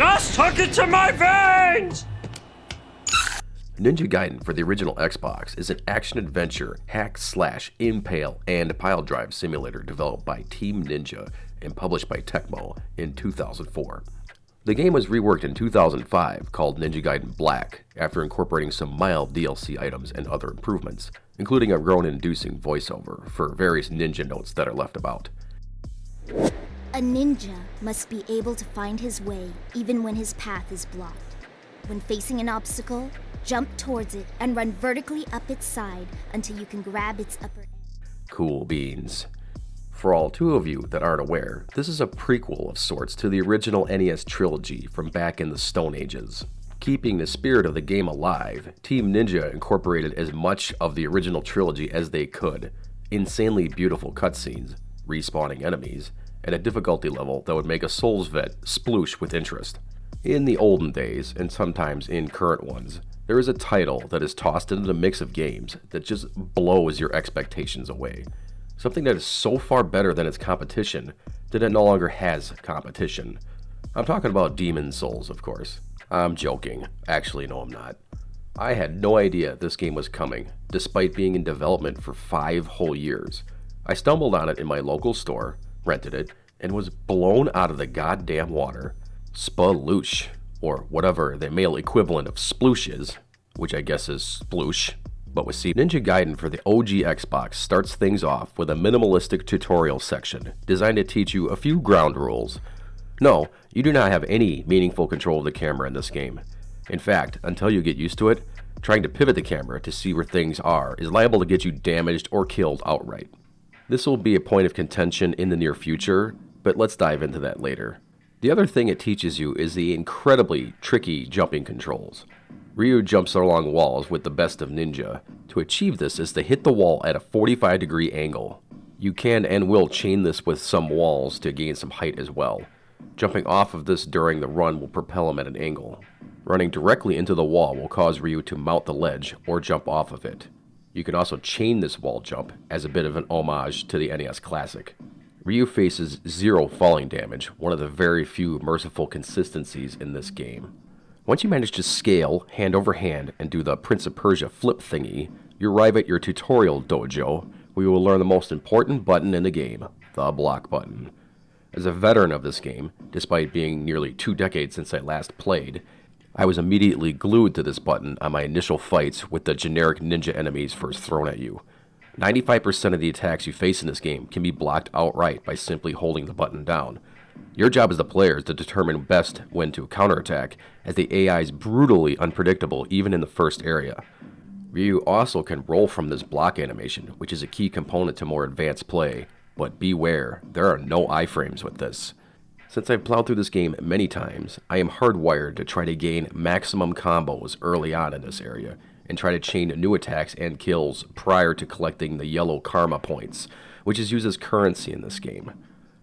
Just hook it to my veins! Ninja Gaiden for the original Xbox is an action-adventure, hack-slash-impale, and pile-drive simulator developed by Team Ninja and published by Tecmo in 2004. The game was reworked in 2005 called Ninja Gaiden Black after incorporating some mild DLC items and other improvements, including a groan-inducing voiceover for various ninja notes that are left about. A ninja must be able to find his way even when his path is blocked. When facing an obstacle, jump towards it and run vertically up its side until you can grab its upper end. Cool beans. For all two of you that aren't aware, this is a prequel of sorts to the original NES trilogy from back in the Stone Ages. Keeping the spirit of the game alive, Team Ninja incorporated as much of the original trilogy as they could. Insanely beautiful cutscenes, respawning enemies, and a difficulty level that would make a Souls vet sploosh with interest. In the olden days, and sometimes in current ones, there is a title that is tossed into the mix of games that just blows your expectations away. Something that is so far better than its competition that it no longer has competition. I'm talking about Demon's Souls, of course. I'm joking. Actually, no, I'm not. I had no idea this game was coming, despite being in development for 5 whole years. I stumbled on it in my local store, rented it, and was blown out of the goddamn water. Spaloosh, or whatever the male equivalent of sploosh is, which I guess is sploosh, but with C. Ninja Gaiden for the OG Xbox starts things off with a minimalistic tutorial section designed to teach you a few ground rules. No, you do not have any meaningful control of the camera in this game. In fact, until you get used to it, trying to pivot the camera to see where things are is liable to get you damaged or killed outright. This will be a point of contention in the near future, but let's dive into that later. The other thing it teaches you is the incredibly tricky jumping controls. Ryu jumps along walls with the best of ninja. To achieve this is to hit the wall at a 45-degree angle. You can and will chain this with some walls to gain some height as well. Jumping off of this during the run will propel him at an angle. Running directly into the wall will cause Ryu to mount the ledge or jump off of it. You can also chain this wall jump as a bit of an homage to the NES Classic. Ryu faces 0 falling damage, one of the very few merciful consistencies in this game. Once you manage to scale hand over hand and do the Prince of Persia flip thingy, you arrive at your tutorial dojo, where you will learn the most important button in the game, the block button. As a veteran of this game, despite being nearly 2 decades since I last played, I was immediately glued to this button on my initial fights with the generic ninja enemies first thrown at you. 95% of the attacks you face in this game can be blocked outright by simply holding the button down. Your job as the player is to determine best when to counterattack, as the AI is brutally unpredictable even in the first area. Ryu also can roll from this block animation, which is a key component to more advanced play, but beware, there are no iframes with this. Since I've plowed through this game many times, I am hardwired to try to gain maximum combos early on in this area, and try to chain new attacks and kills prior to collecting the yellow karma points, which is used as currency in this game.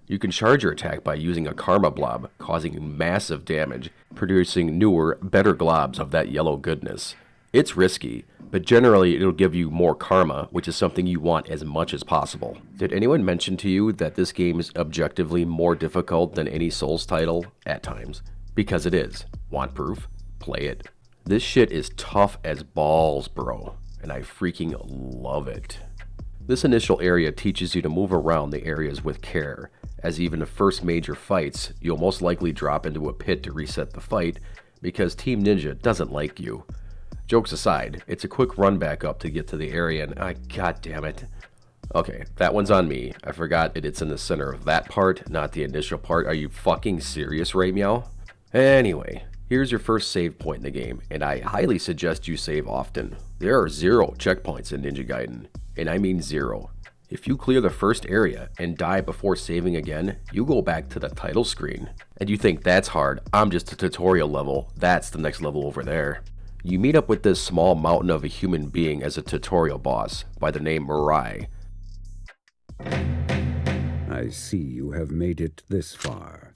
You can charge your attack by using a karma blob, causing massive damage, producing newer, better globs of that yellow goodness. It's risky, but generally it'll give you more karma, which is something you want as much as possible. Did anyone mention to you that this game is objectively more difficult than any Souls title? At times. Because it is. Want proof? Play it. This shit is tough as balls, bro, and I freaking love it. This initial area teaches you to move around the areas with care, as even the first major fights, you'll most likely drop into a pit to reset the fight, because Team Ninja doesn't like you. Jokes aside, it's a quick run back up to get to the area and god damn it. Okay, that one's on me. I forgot it's in the center of that part, not the initial part. Are you fucking serious, Ray Meow? Anyway, here's your first save point in the game, and I highly suggest you save often. There are 0 checkpoints in Ninja Gaiden, and I mean 0. If you clear the first area and die before saving again, you go back to the title screen. And you think that's hard, I'm just a tutorial level, that's the next level over there. You meet up with this small mountain of a human being as a tutorial boss, by the name Murai. I see you have made it this far.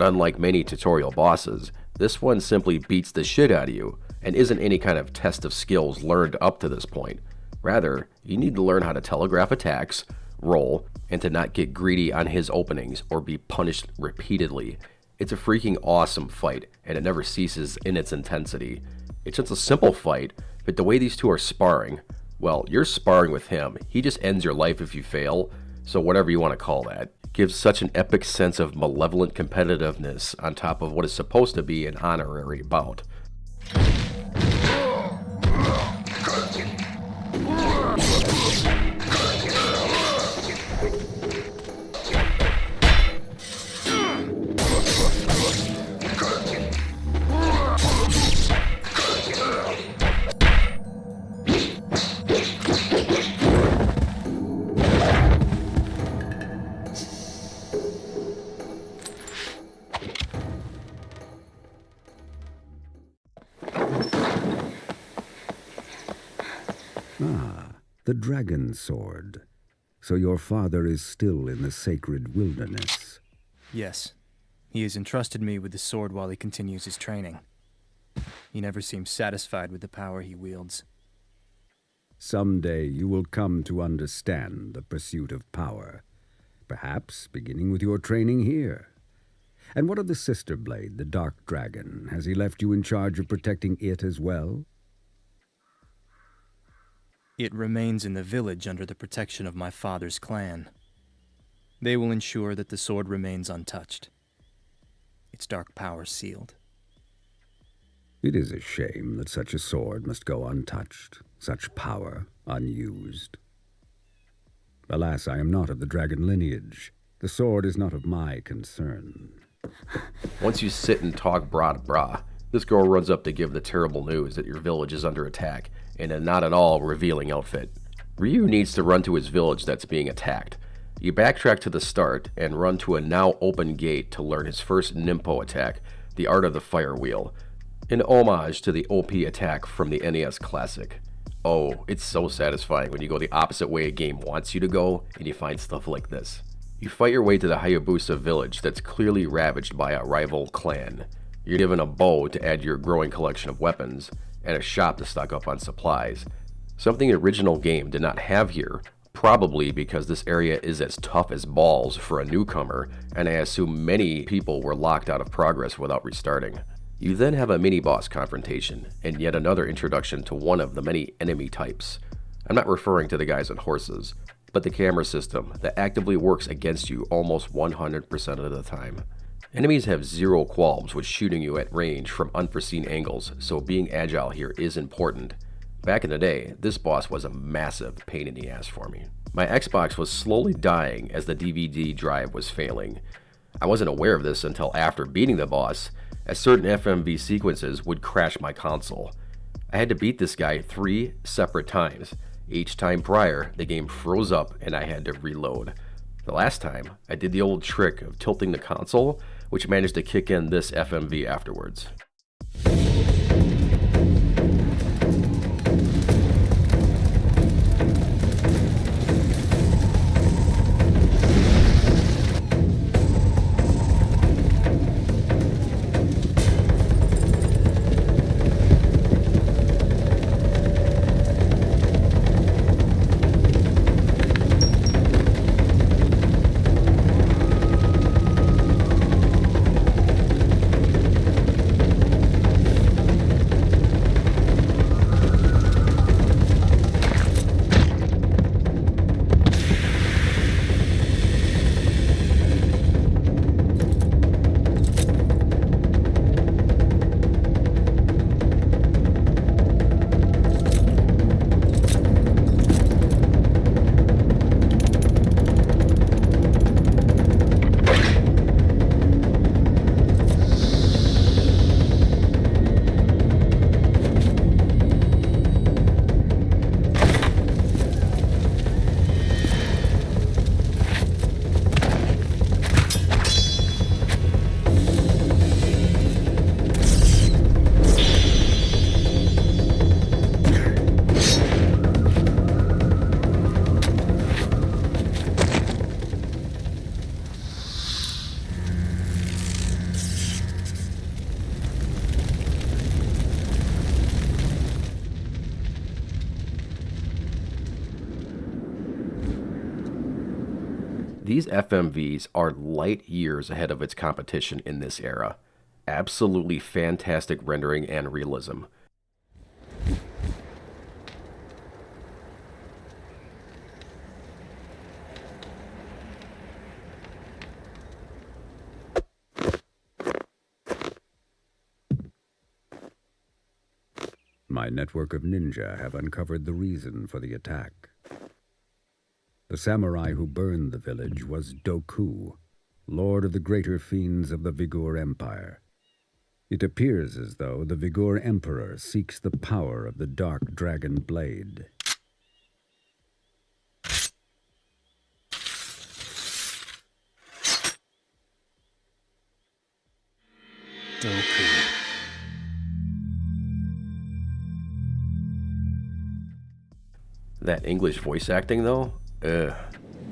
But unlike many tutorial bosses, this one simply beats the shit out of you and isn't any kind of test of skills learned up to this point. Rather, you need to learn how to telegraph attacks, roll, and to not get greedy on his openings or be punished repeatedly. It's a freaking awesome fight, and it never ceases in its intensity. It's just a simple fight, but the way these two are sparring, well, you're sparring with him. He just ends your life if you fail, so whatever you want to call that. Gives such an epic sense of malevolent competitiveness on top of what is supposed to be an honorary bout. The dragon sword. So your father is still in the sacred wilderness. Yes. He has entrusted me with the sword while he continues his training. He never seems satisfied with the power he wields. Someday you will come to understand the pursuit of power. Perhaps beginning with your training here. And what of the sister blade, the dark dragon? Has he left you in charge of protecting it as well? It remains in the village under the protection of my father's clan. They will ensure that the sword remains untouched. Its dark power sealed. It is a shame that such a sword must go untouched, such power unused. Alas, I am not of the dragon lineage. The sword is not of my concern. Once you sit and talk brah, this girl runs up to give the terrible news that your village is under attack in a not at all revealing outfit. Ryu needs to run to his village that's being attacked. You backtrack to the start and run to a now open gate to learn his first Ninpo attack, the Art of the Fire Wheel, an homage to the OP attack from the NES Classic. Oh, it's so satisfying when you go the opposite way a game wants you to go and you find stuff like this. You fight your way to the Hayabusa village that's clearly ravaged by a rival clan. You're given a bow to add to your growing collection of weapons, and a shop to stock up on supplies. Something the original game did not have here, probably because this area is as tough as balls for a newcomer, and I assume many people were locked out of progress without restarting. You then have a mini-boss confrontation, and yet another introduction to one of the many enemy types. I'm not referring to the guys on horses, but the camera system that actively works against you almost 100% of the time. Enemies have zero qualms with shooting you at range from unforeseen angles, so being agile here is important. Back in the day, this boss was a massive pain in the ass for me. My Xbox was slowly dying as the DVD drive was failing. I wasn't aware of this until after beating the boss, as certain FMV sequences would crash my console. I had to beat this guy 3 separate times. Each time prior, the game froze up and I had to reload. The last time, I did the old trick of tilting the console, which managed to kick in this FMV afterwards. These FMVs are light years ahead of its competition in this era. Absolutely fantastic rendering and realism. My network of ninja have uncovered the reason for the attack. The samurai who burned the village was Doku, lord of the greater fiends of the Vigor Empire. It appears as though the Vigor Emperor seeks the power of the Dark Dragon Blade. Doku. That English voice acting, though? Ugh.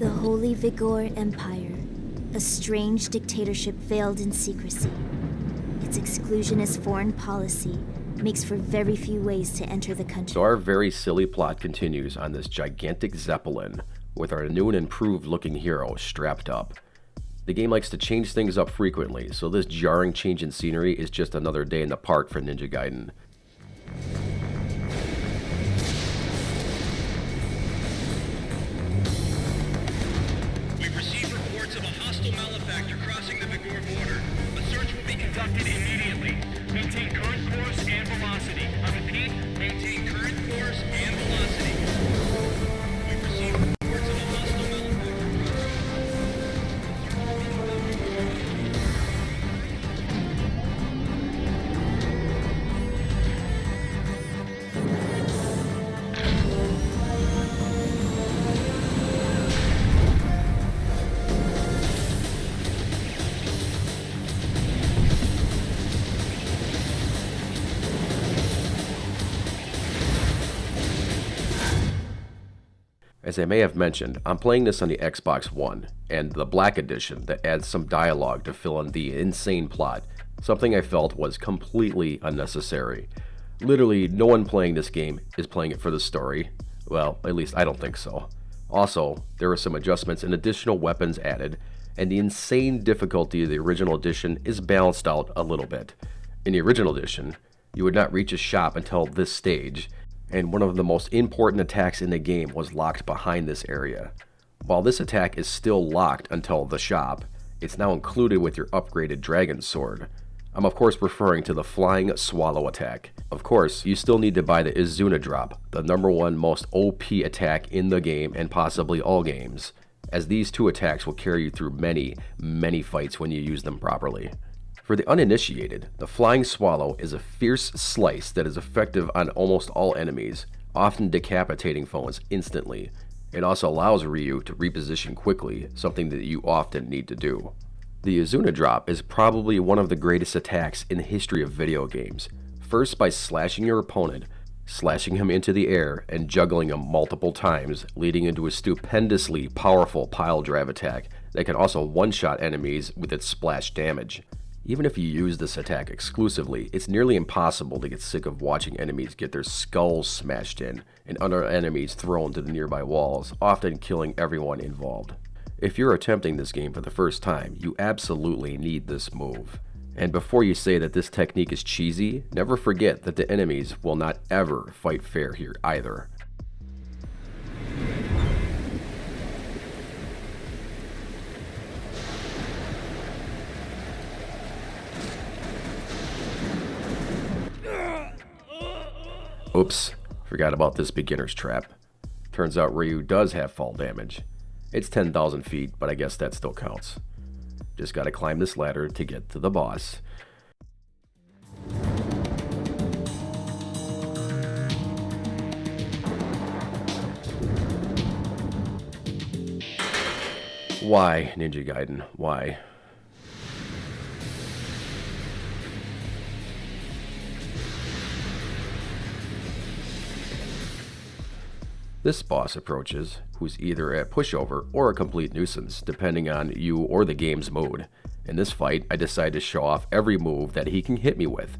The Holy Vigor Empire, a strange dictatorship veiled in secrecy. Its exclusionist foreign policy makes for very few ways to enter the country. So our very silly plot continues on this gigantic Zeppelin with our new and improved looking hero strapped up. The game likes to change things up frequently, so this jarring change in scenery is just another day in the park for Ninja Gaiden. We've received reports of a hostile malefactor crossing the Vigor border. A search will be conducted immediately. Maintain current course and velocity. I repeat, maintain current course and velocity. We've received reports of a hostile malefactor. As I may have mentioned, I'm playing this on the Xbox One, and the Black Edition that adds some dialogue to fill in the insane plot, something I felt was completely unnecessary. Literally, no one playing this game is playing it for the story. Well, at least I don't think so. Also, there were some adjustments and additional weapons added, and the insane difficulty of the original edition is balanced out a little bit. In the original edition, you would not reach a shop until this stage, and one of the most important attacks in the game was locked behind this area. While this attack is still locked until the shop, it's now included with your upgraded dragon sword. I'm of course referring to the flying swallow attack. Of course, you still need to buy the Izuna drop, the #1 most OP attack in the game and possibly all games, as these two attacks will carry you through many fights when you use them properly. For the uninitiated, the Flying Swallow is a fierce slice that is effective on almost all enemies, often decapitating foes instantly. It also allows Ryu to reposition quickly, something that you often need to do. The Izuna drop is probably one of the greatest attacks in the history of video games. First by slashing your opponent, slashing him into the air, and juggling him multiple times, leading into a stupendously powerful pile drive attack that can also one-shot enemies with its splash damage. Even if you use this attack exclusively, it's nearly impossible to get sick of watching enemies get their skulls smashed in and other enemies thrown to the nearby walls, often killing everyone involved. If you're attempting this game for the first time, you absolutely need this move. And before you say that this technique is cheesy, never forget that the enemies will not ever fight fair here either. Oops, forgot about this beginner's trap. Turns out Ryu does have fall damage. It's 10,000 feet, but I guess that still counts. Just gotta climb this ladder to get to the boss. Why, Ninja Gaiden? Why? This boss approaches, who's either a pushover or a complete nuisance, depending on you or the game's mood. In this fight, I decide to show off every move that he can hit me with.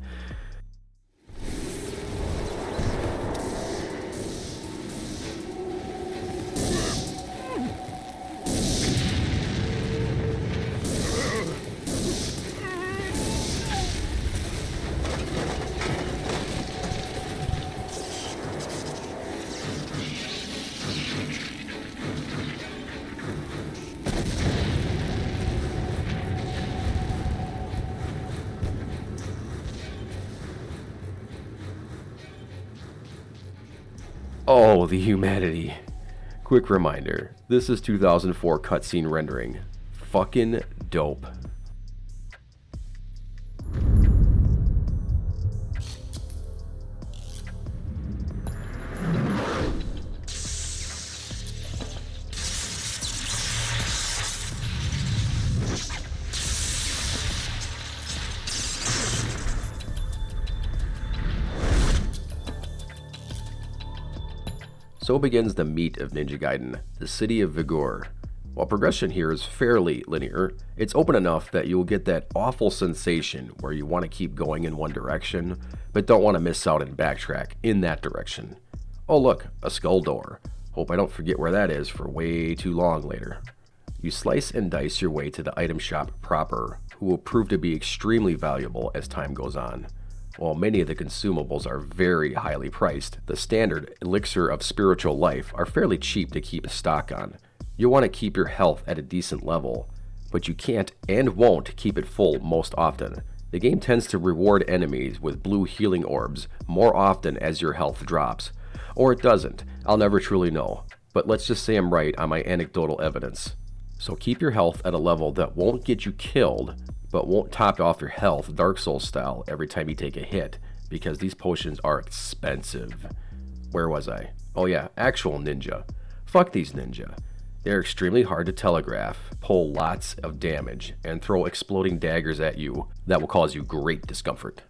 Oh, the humanity. Quick reminder, this is 2004 cutscene rendering. Fucking dope. So begins the meat of Ninja Gaiden, the City of Vigor. While progression here is fairly linear, it's open enough that you'll get that awful sensation where you want to keep going in one direction, but don't want to miss out and backtrack in that direction. Oh look, a skull door. Hope I don't forget where that is for way too long later. You slice and dice your way to the item shop proper, who will prove to be extremely valuable as time goes on. While many of the consumables are very highly priced, the standard elixir of spiritual life are fairly cheap to keep a stock on. You'll want to keep your health at a decent level, but you can't and won't keep it full most often. The game tends to reward enemies with blue healing orbs more often as your health drops. Or it doesn't, I'll never truly know, but let's just say I'm right on my anecdotal evidence. So keep your health at a level that won't get you killed, but won't top off your health Dark Souls style every time you take a hit, because these potions are expensive. Where was I? Oh yeah, actual ninja. Fuck these ninja. They're extremely hard to telegraph, pull lots of damage, and throw exploding daggers at you that will cause you great discomfort.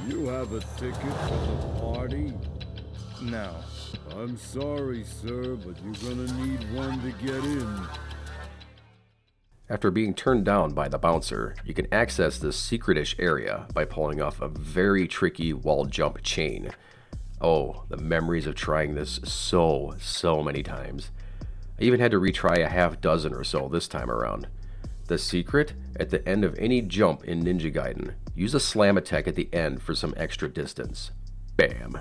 Do you have a ticket for the party? No. I'm sorry, sir, but you're gonna need one to get in. After being turned down by the bouncer, you can access this secretish area by pulling off a very tricky wall jump chain. Oh, the memories of trying this so many times. I even had to retry a half dozen or so this time around. The secret, at the end of any jump in Ninja Gaiden, use a slam attack at the end for some extra distance. Bam!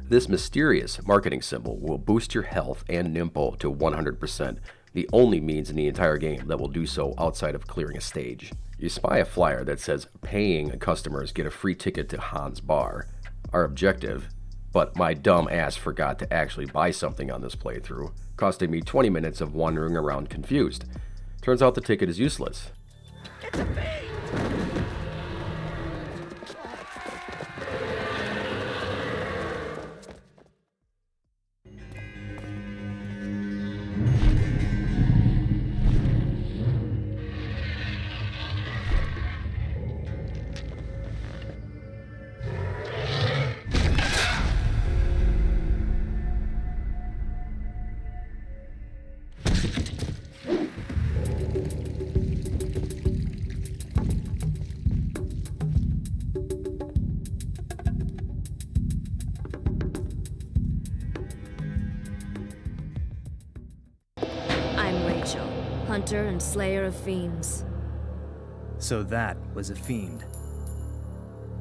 This mysterious marketing symbol will boost your health and nimpo to 100%, the only means in the entire game that will do so outside of clearing a stage. You spy a flyer that says paying customers get a free ticket to Han's bar. Our objective, but my dumb ass forgot to actually buy something on this playthrough, costing me 20 minutes of wandering around confused. Turns out the ticket is useless. Hunter and slayer of fiends. So that was a fiend.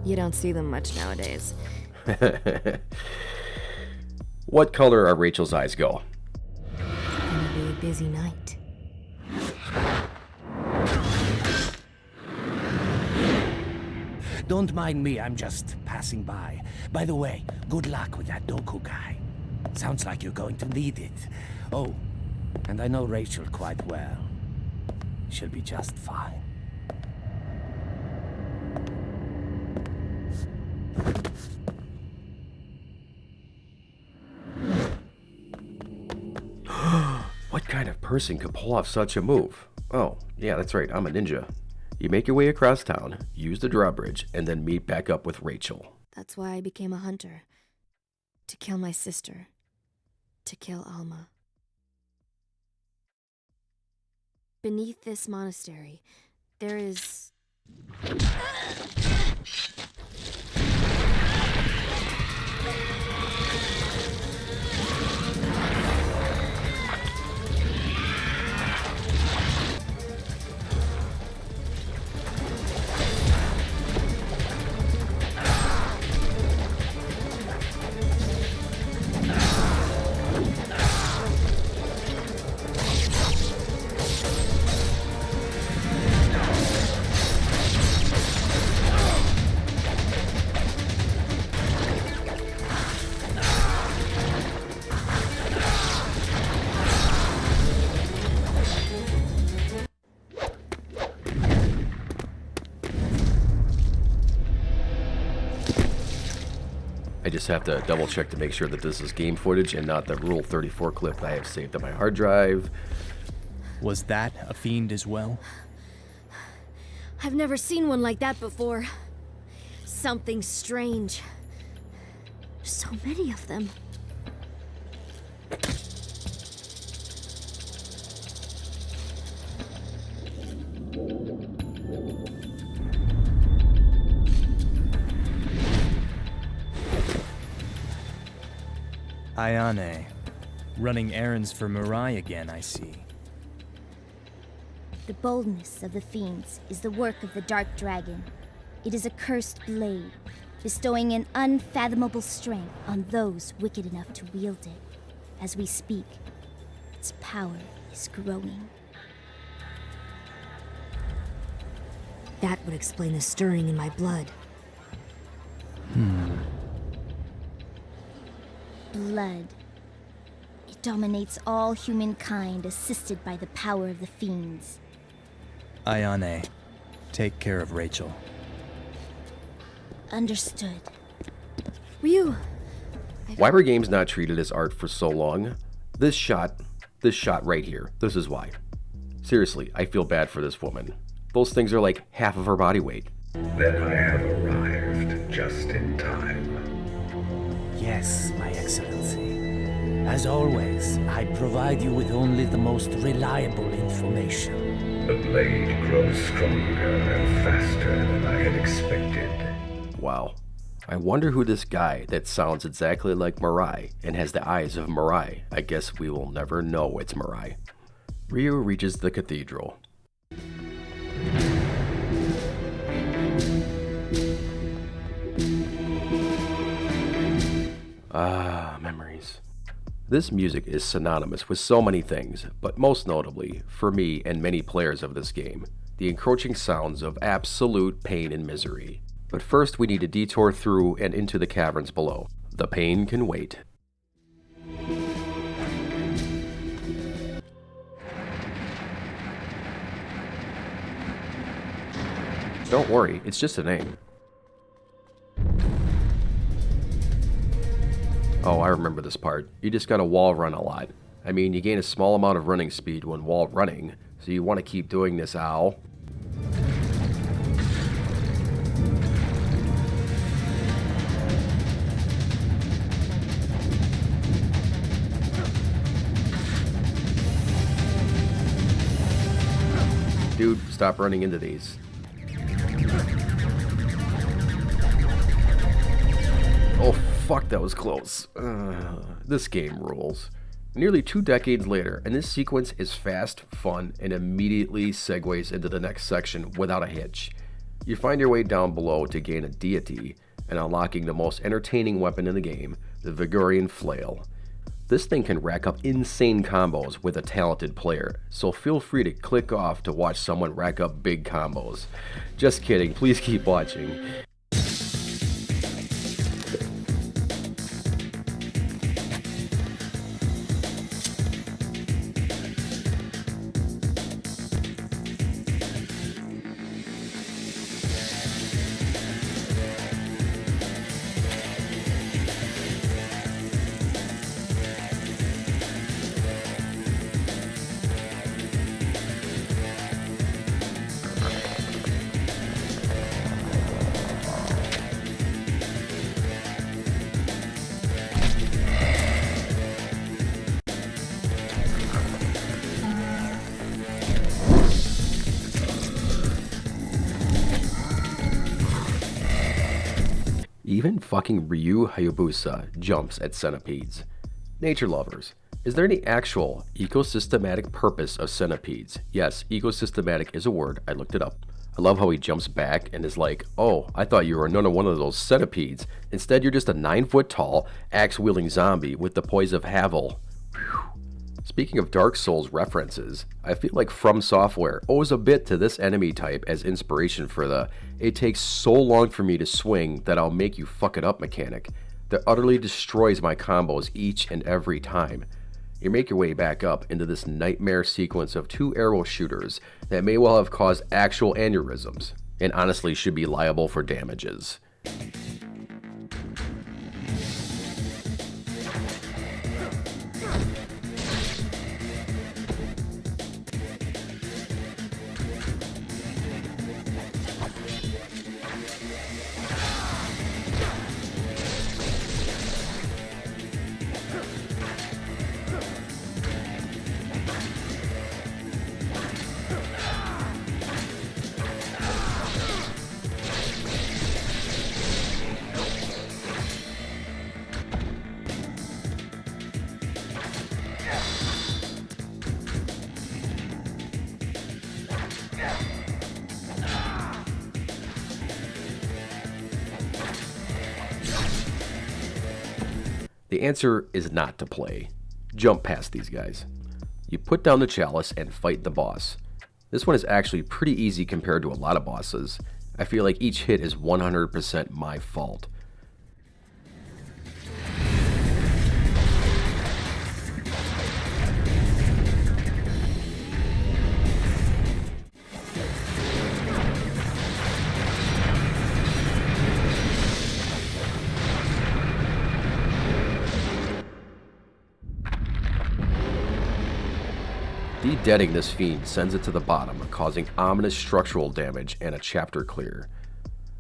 You don't see them much nowadays. What color are Rachel's eyes go? Gonna be a busy night. Don't mind me, I'm just passing by. By the way, good luck with that Doku guy. Sounds like you're going to need it. Oh, and I know Rachel quite well. She'll be just fine. What kind of person could pull off such a move? Oh, yeah, that's right, I'm a ninja. You make your way across town, use the drawbridge, and then meet back up with Rachel. That's why I became a hunter. To kill my sister. To kill Alma. Beneath this monastery, there is... just have to double check to make sure that this is game footage and not the Rule 34 clip that I have saved on my hard drive. Was that a fiend as well? I've never seen one like that before. Something strange. So many of them. Ayane. Running errands for Murai again, I see. The boldness of the fiends is the work of the Dark Dragon. It is a cursed blade, bestowing an unfathomable strength on those wicked enough to wield it. As we speak, its power is growing. That would explain the stirring in my blood. Blood. It dominates all humankind, assisted by the power of the fiends. Ayane, take care of Rachel. Understood. Ryu! Why were games not treated as art for so long? This shot right here, this is why. Seriously, I feel bad for this woman. Those things are like half of her body weight. Then I have arrived just in time. Yes, my excellency. As always, I provide you with only the most reliable information. The blade grows stronger and faster than I had expected. Wow. I wonder who this guy that sounds exactly like Murai and has the eyes of Murai. I guess we will never know it's Murai. Ryu reaches the cathedral. Ah, memories. This music is synonymous with so many things, but most notably, for me and many players of this game, the encroaching sounds of absolute pain and misery. But first we need to detour through and into the caverns below. The pain can wait. Don't worry, it's just a name. Oh, I remember this part. You just gotta wall run a lot. I mean, you gain a small amount of running speed when wall running, so you want to keep doing this, ow. Dude, stop running into these. Oh, fuck, that was close. This game rules. Nearly 2 decades later, and this sequence is fast, fun, and immediately segues into the next section without a hitch. You find your way down below to gain a deity, and unlocking the most entertaining weapon in the game, the Vigorian Flail. This thing can rack up insane combos with a talented player, so feel free to click off to watch someone rack up big combos. Just kidding, please keep watching. Even fucking Ryu Hayabusa jumps at centipedes. Nature lovers, is there any actual ecosystematic purpose of centipedes? Yes, ecosystematic is a word, I looked it up. I love how he jumps back and is like, oh, I thought you were another one of those centipedes. Instead, you're just a 9-foot-tall, axe-wielding zombie with the poise of Havel. Whew. Speaking of Dark Souls references, I feel like From Software owes a bit to this enemy type as inspiration for the "it takes so long for me to swing that I'll make you fuck it up" mechanic that utterly destroys my combos each and every time. You make your way back up into this nightmare sequence of 2 arrow shooters that may well have caused actual aneurysms, and honestly should be liable for damages. The answer is not to play. Jump past these guys. You put down the chalice and fight the boss. This one is actually pretty easy compared to a lot of bosses. I feel like each hit is 100% my fault. De-deading this fiend sends it to the bottom, causing ominous structural damage and a chapter clear.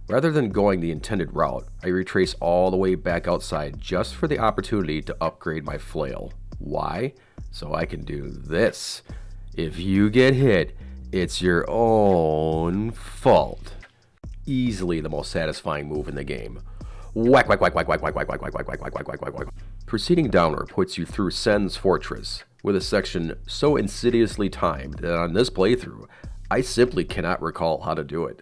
Rather than going the intended route, I retrace all the way back outside just for the opportunity to upgrade my flail. Why? So I can do this. If you get hit, it's your own fault. Easily the most satisfying move in the game. Whack, whack, whack, whack, whack, whack, whack, whack, whack, whack, whack, whack, whack, whack, whack. Proceeding downward puts you through Sen's fortress, with a section so insidiously timed that on this playthrough, I simply cannot recall how to do it.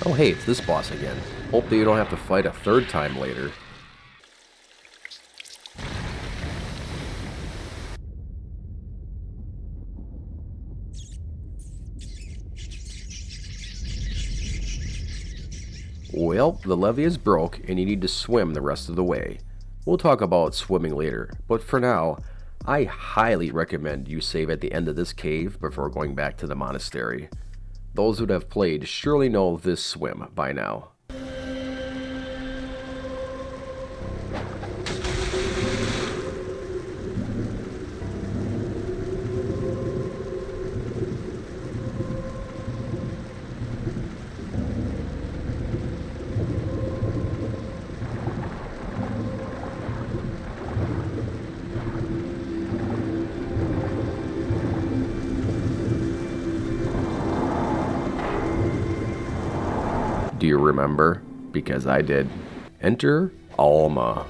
Oh hey, it's this boss again. Hope that you don't have to fight a third time later. Well, the levee is broke and you need to swim the rest of the way. We'll talk about swimming later, but for now, I highly recommend you save at the end of this cave before going back to the monastery. Those who have played surely know this swim by now. Do you remember? Because I did. Enter Alma.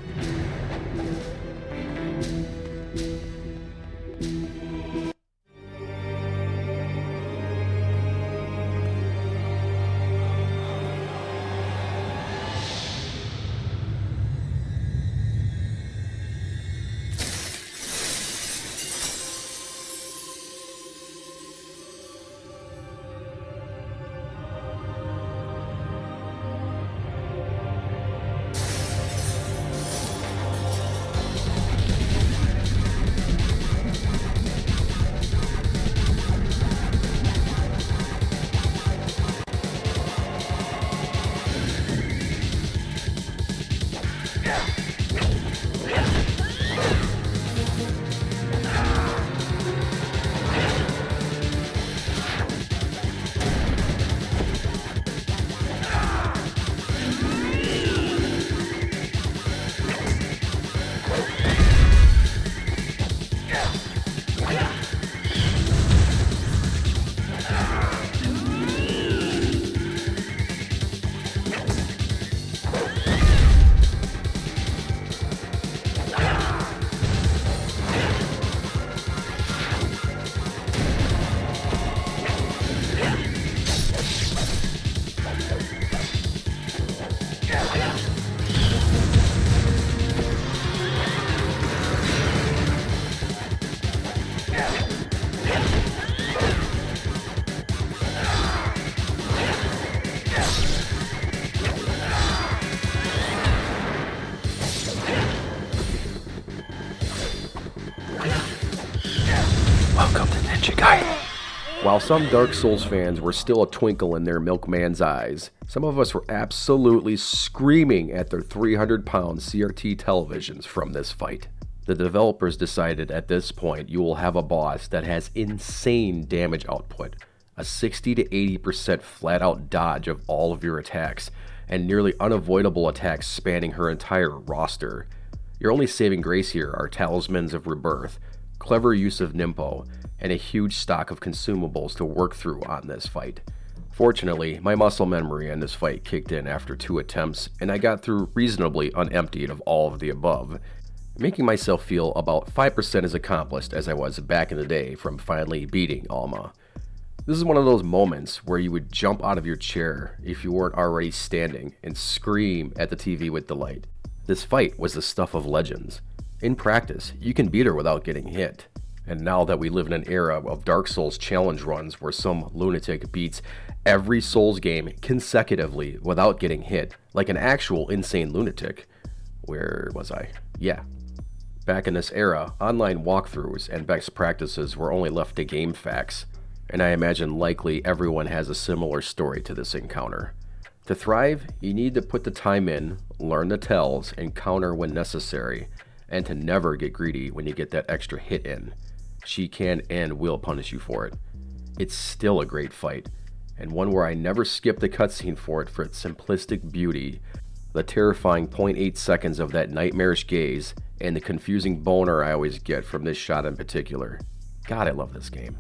Welcome to Ninja Gaiden. While some Dark Souls fans were still a twinkle in their milkman's eyes, some of us were absolutely screaming at their 300-pound CRT televisions from this fight. The developers decided at this point you will have a boss that has insane damage output, a 60 to 80% flat-out dodge of all of your attacks, and nearly unavoidable attacks spanning her entire roster. Your only saving grace here are Talismans of Rebirth, clever use of Nimpo, and a huge stock of consumables to work through on this fight. Fortunately, my muscle memory in this fight kicked in after 2 attempts, and I got through reasonably unemptied of all of the above, making myself feel about 5% as accomplished as I was back in the day from finally beating Alma. This is one of those moments where you would jump out of your chair if you weren't already standing and scream at the TV with delight. This fight was the stuff of legends. In practice, you can beat her without getting hit. And now that we live in an era of Dark Souls challenge runs where some lunatic beats every Souls game consecutively without getting hit, like an actual insane lunatic. Where was I? Yeah. Back in this era, online walkthroughs and best practices were only left to game facts, and I imagine likely everyone has a similar story to this encounter. To thrive, you need to put the time in, learn the tells, and counter when necessary, and to never get greedy when you get that extra hit in. She can and will punish you for it. It's still a great fight, and one where I never skip the cutscene for its simplistic beauty, the terrifying 0.8 seconds of that nightmarish gaze, and the confusing boner I always get from this shot in particular. God, I love this game.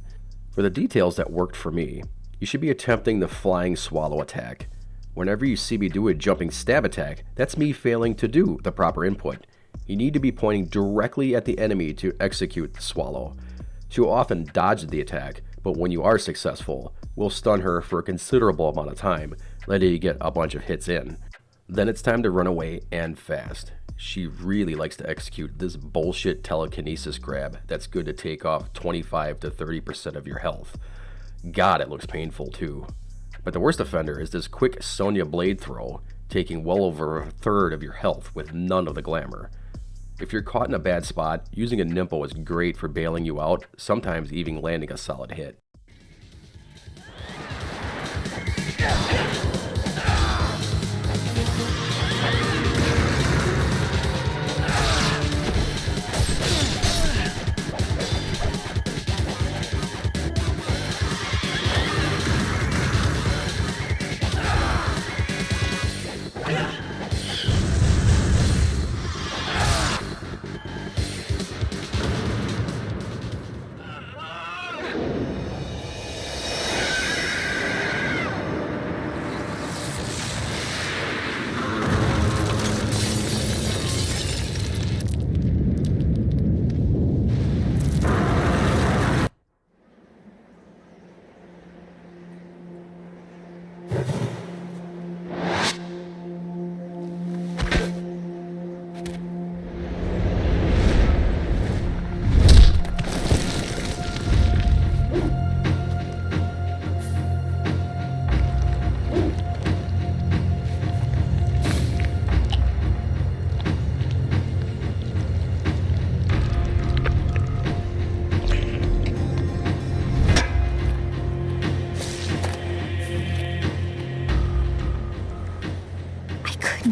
For the details that worked for me, you should be attempting the flying swallow attack. Whenever you see me do a jumping stab attack, that's me failing to do the proper input. You need to be pointing directly at the enemy to execute the swallow. She will often dodge the attack, but when you are successful, will stun her for a considerable amount of time, letting you get a bunch of hits in. Then it's time to run away and fast. She really likes to execute this bullshit telekinesis grab that's good to take off 25 to 30% of your health. God, it looks painful too. But the worst offender is this quick Sonya blade throw, taking well over a third of your health with none of the glamour. If you're caught in a bad spot, using a Nimpo is great for bailing you out, sometimes even landing a solid hit.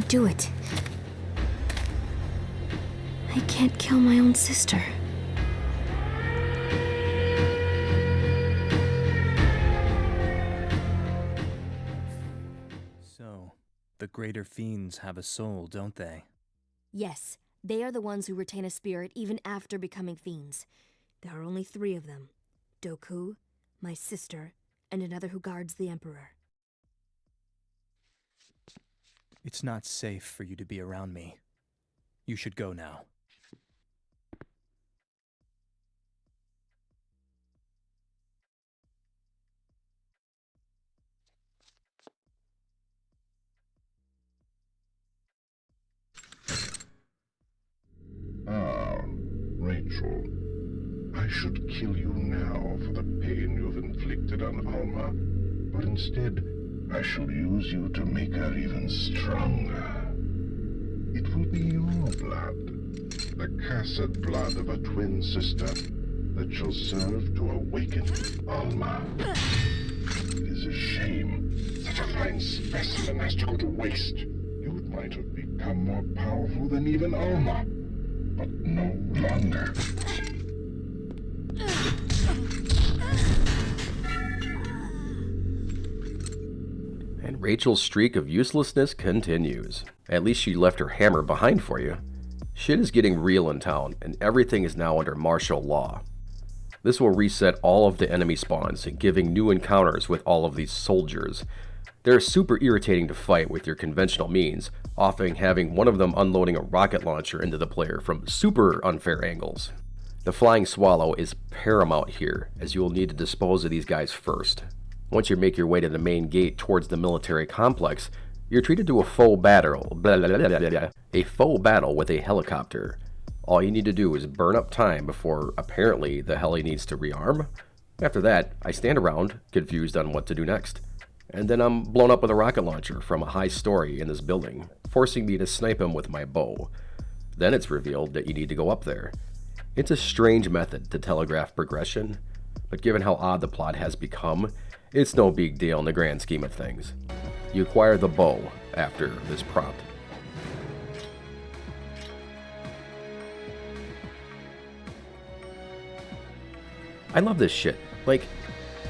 Do it. I can't kill my own sister. So, the greater fiends have a soul, don't they? Yes, they are the ones who retain a spirit even after becoming fiends. There are only 3 of them. Doku, my sister, and another who guards the Emperor. It's not safe for you to be around me. You should go now. Ah, Rachel. I should kill you now for the pain you have inflicted on Alma, but instead, I shall use you to make her even stronger. It will be your blood, the cursed blood of a twin sister, that shall serve to awaken Alma. It is a shame such a fine specimen has to go to waste. You might have become more powerful than even Alma, but no longer. And Rachel's streak of uselessness continues. At least she left her hammer behind for you. Shit is getting real in town, and everything is now under martial law. This will reset all of the enemy spawns, giving new encounters with all of these soldiers. They're super irritating to fight with your conventional means, often having one of them unloading a rocket launcher into the player from super unfair angles. The Flying Swallow is paramount here, as you will need to dispose of these guys first. Once you make your way to the main gate towards the military complex, you're treated to a faux battle with a helicopter. All you need to do is burn up time before apparently the heli needs to rearm. After that, I stand around, confused on what to do next. And then I'm blown up with a rocket launcher from a high story in this building, forcing me to snipe him with my bow. Then it's revealed that you need to go up there. It's a strange method to telegraph progression, but given how odd the plot has become, it's no big deal in the grand scheme of things. You acquire the bow after this prompt. I love this shit. Like,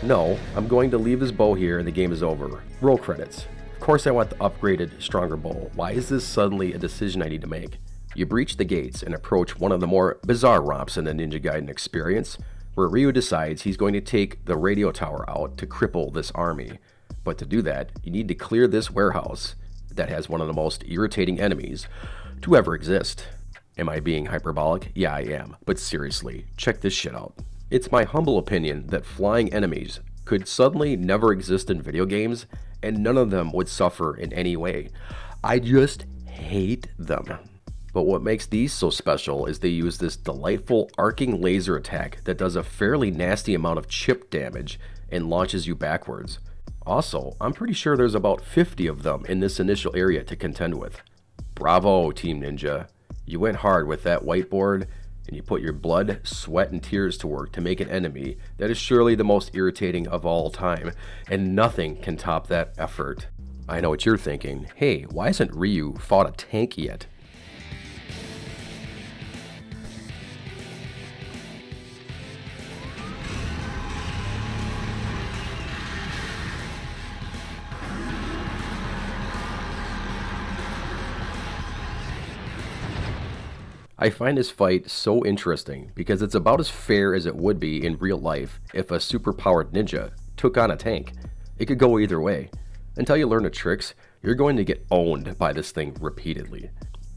no, I'm going to leave this bow here and the game is over. Roll credits. Of course I want the upgraded, stronger bow. Why is this suddenly a decision I need to make? You breach the gates and approach one of the more bizarre romps in the Ninja Gaiden experience, where Ryu decides he's going to take the radio tower out to cripple this army. But to do that, you need to clear this warehouse that has one of the most irritating enemies to ever exist. Am I being hyperbolic? Yeah, I am. But seriously, check this shit out. It's my humble opinion that flying enemies could suddenly never exist in video games, and none of them would suffer in any way. I just hate them. But what makes these so special is they use this delightful arcing laser attack that does a fairly nasty amount of chip damage and launches you backwards. Also, I'm pretty sure there's about 50 of them in this initial area to contend with. Bravo, Team Ninja. You went hard with that whiteboard, and you put your blood, sweat, and tears to work to make an enemy that is surely the most irritating of all time, and nothing can top that effort. I know what you're thinking. Hey, why hasn't Ryu fought a tank yet? I find this fight so interesting because it's about as fair as it would be in real life if a superpowered ninja took on a tank. It could go either way. Until you learn the tricks, you're going to get owned by this thing repeatedly.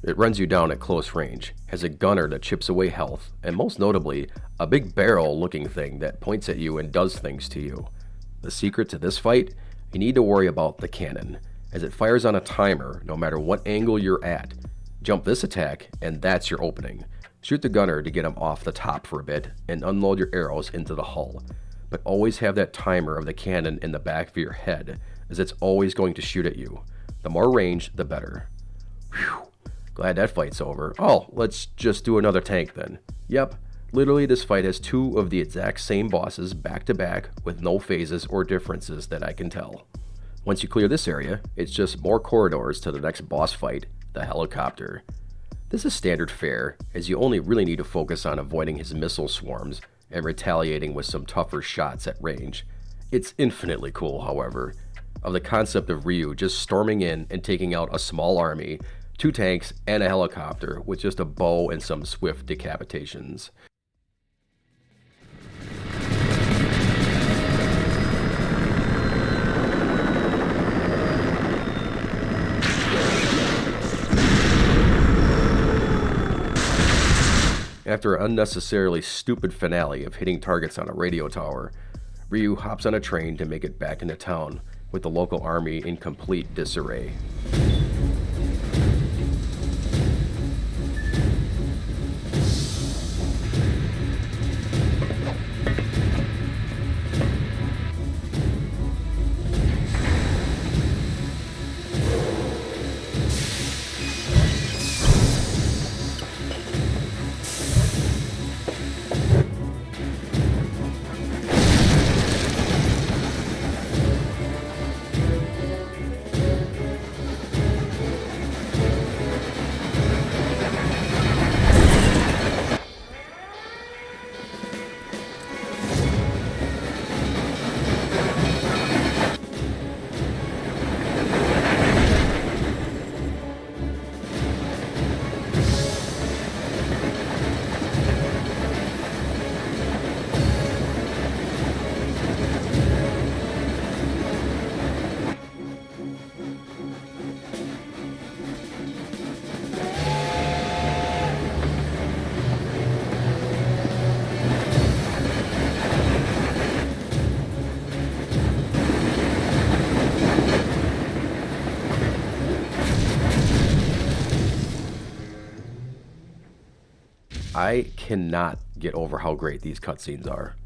It runs you down at close range, has a gunner that chips away health, and most notably, a big barrel looking thing that points at you and does things to you. The secret to this fight? You need to worry about the cannon, as it fires on a timer no matter what angle you're at. Jump this attack, and that's your opening. Shoot the gunner to get him off the top for a bit, and unload your arrows into the hull. But always have that timer of the cannon in the back of your head, as it's always going to shoot at you. The more range, the better. Whew. Glad that fight's over. Oh, let's just do another tank then. Yep, literally this fight has two of the exact same bosses back to back with no phases or differences that I can tell. Once you clear this area, it's just more corridors to the next boss fight, the helicopter. This is standard fare, as you only really need to focus on avoiding his missile swarms and retaliating with some tougher shots at range. It's infinitely cool, however, of the concept of Ryu just storming in and taking out a small army, 2 tanks, and a helicopter with just a bow and some swift decapitations. After an unnecessarily stupid finale of hitting targets on a radio tower, Ryu hops on a train to make it back into town, with the local army in complete disarray. I cannot get over how great these cutscenes are.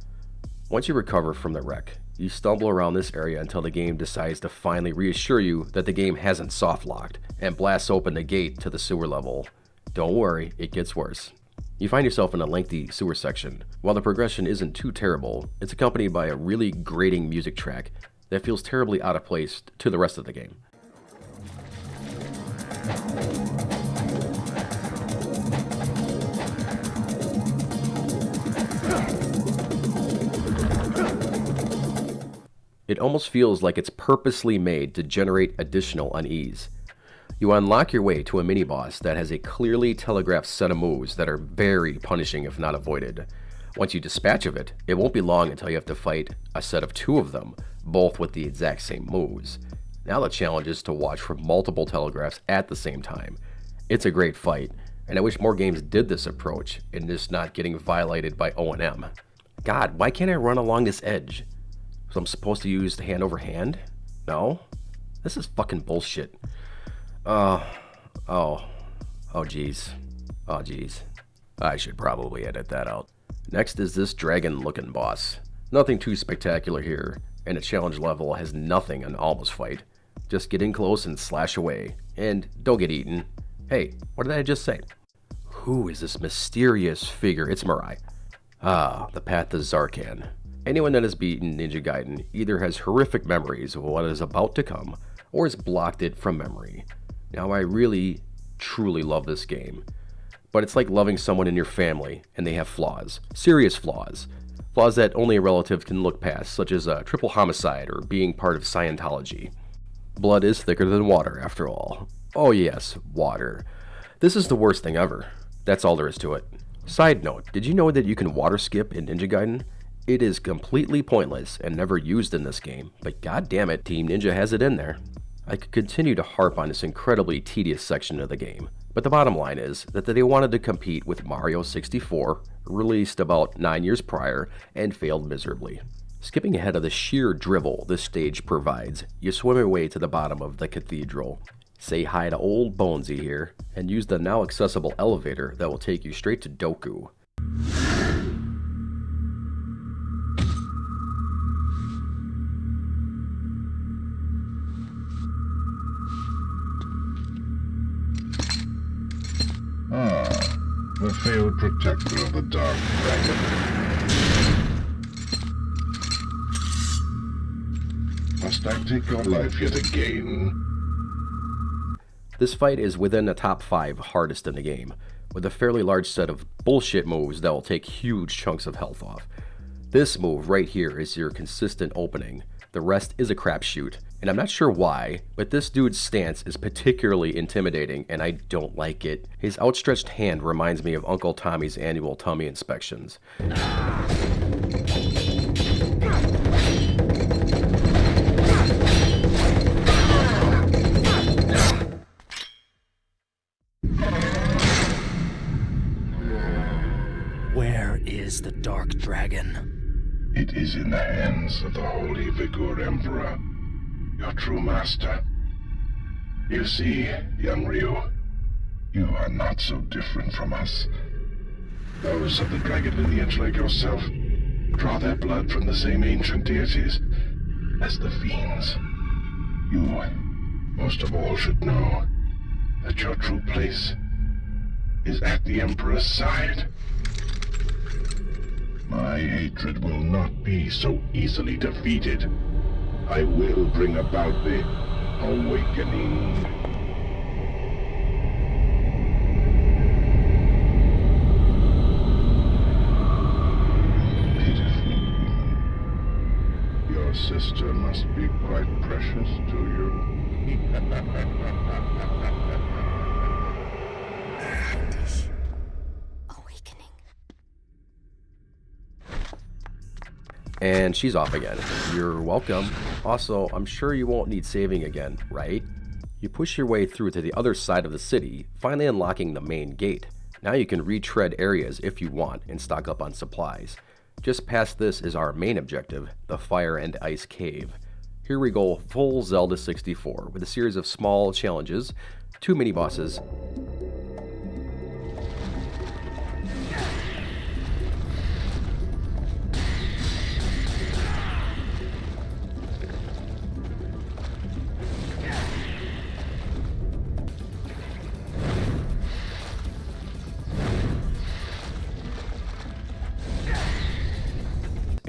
Once you recover from the wreck, you stumble around this area until the game decides to finally reassure you that the game hasn't soft-locked and blasts open the gate to the sewer level. Don't worry, it gets worse. You find yourself in a lengthy sewer section. While the progression isn't too terrible, it's accompanied by a really grating music track that feels terribly out of place to the rest of the game. It almost feels like it's purposely made to generate additional unease. You unlock your way to a mini-boss that has a clearly telegraphed set of moves that are very punishing if not avoided. Once you dispatch of it, it won't be long until you have to fight a set of 2 of them, both with the exact same moves. Now the challenge is to watch for multiple telegraphs at the same time. It's a great fight, and I wish more games did this approach and just not getting violated by O&M. God, why can't I run along this edge? So I'm supposed to use the hand over hand? No? This is fucking bullshit. Oh geez. Oh geez. I should probably edit that out. Next is this dragon-looking boss. Nothing too spectacular here, and the challenge level has nothing on Alma's fight. Just get in close and slash away, and don't get eaten. Hey, what did I just say? Who is this mysterious figure? It's Murai. Ah, the path to Zarkan. Anyone that has beaten Ninja Gaiden either has horrific memories of what is about to come, or has blocked it from memory. Now I really, truly love this game, but it's like loving someone in your family, and they have flaws. Serious flaws. Flaws that only a relative can look past, such as a triple homicide or being part of Scientology. Blood is thicker than water, after all. Oh yes, water. This is the worst thing ever. That's all there is to it. Side note, did you know that you can water skip in Ninja Gaiden? It is completely pointless and never used in this game, but god damn it, Team Ninja has it in there. I could continue to harp on this incredibly tedious section of the game, but the bottom line is that they wanted to compete with Mario 64, released about 9 years prior, and failed miserably. Skipping ahead of the sheer drivel this stage provides, you swim your way to the bottom of the Cathedral. Say hi to old Bonesy here, and use the now accessible elevator that will take you straight to Doku. The failed protector of the Dark Dragon. Must I take your life yet again? This fight is within the top 5 hardest in the game, with a fairly large set of bullshit moves that will take huge chunks of health off. This move right here is your consistent opening. The rest is a crapshoot, and I'm not sure why, but this dude's stance is particularly intimidating and I don't like it. His outstretched hand reminds me of Uncle Tommy's annual tummy inspections. Where is the Dark Dragon? It is in the hands of the Holy Vigor Emperor, your true master. You see, young Ryu, you are not so different from us. Those of the dragon lineage like yourself draw their blood from the same ancient deities as the fiends. You, most of all, should know that your true place is at the Emperor's side. My hatred will not be so easily defeated. I will bring about the awakening. Pitiful woman. Your sister must be quite precious to you. And she's off again. You're welcome. Also, I'm sure you won't need saving again, right? You push your way through to the other side of the city, finally unlocking the main gate. Now you can retread areas if you want and stock up on supplies. Just past this is our main objective, the Fire and Ice Cave. Here we go full Zelda 64 with a series of small challenges, 2 mini-bosses,